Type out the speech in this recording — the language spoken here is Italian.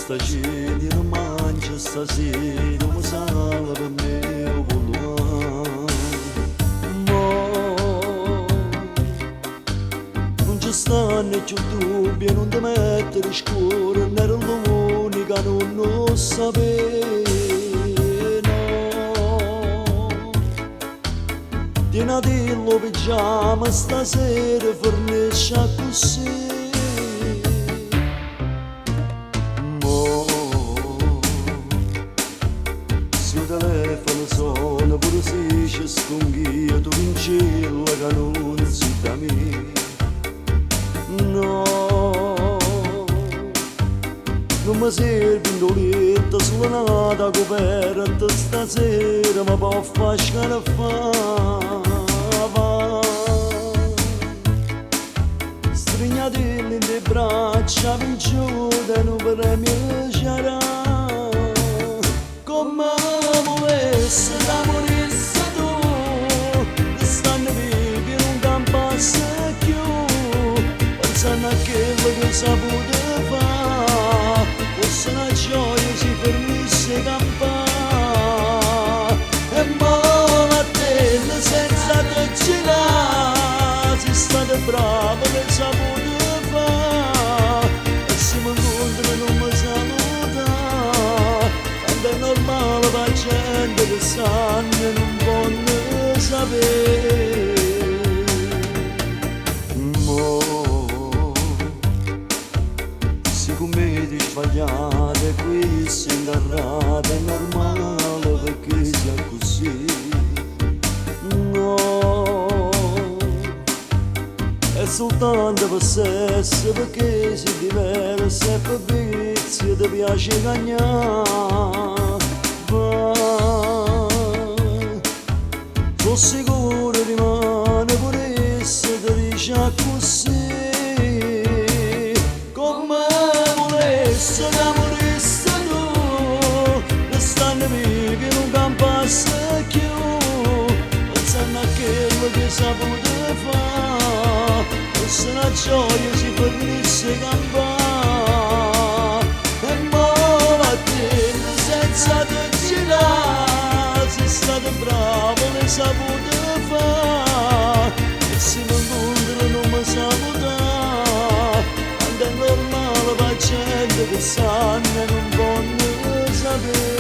sta gente non mangia stasera, mi sale per me o volare. Ma non ci stanno più dubbi, non ti mettere scuro, non era l'unica non lo sapere. Tieni a dirlo pigiama stasera fornisce così. Se il telefono suona pure se ci sconghia tu vincilla che non si da me. No, non mi serve un doletta sulla nata coperta stasera ma può far scarafare. Strignatelle in le braccia vinciute non per me c'era. Come volesse da morisse tu, stanno vivi non campasse più, pensando a quello che saputo fare, fosse una gioia si fermisse campare. E mola a te senza te girare, sei stato bravo che saputo fare, e se mi incontrano non mi saluta. È normale la gente che sanno non vuole sapere. Mo, siccome ti sbagliate qui si ingarrate è normale perché sia così. No, è soltanto per sesso perché si diversa e per vizio ti piace cagnare. Sono sicuro rimane pure se ti dice così. Come volesse da morisse tu, restando vivi non campasse più, pensando a quello che saputo fare, fosse una gioia si fornisse campare. E mola a te senza te girare, sei stato bravo ne saputo fare, e se non incontro non mi saluta. Quando è normale la gente che sanno non vuole sapere.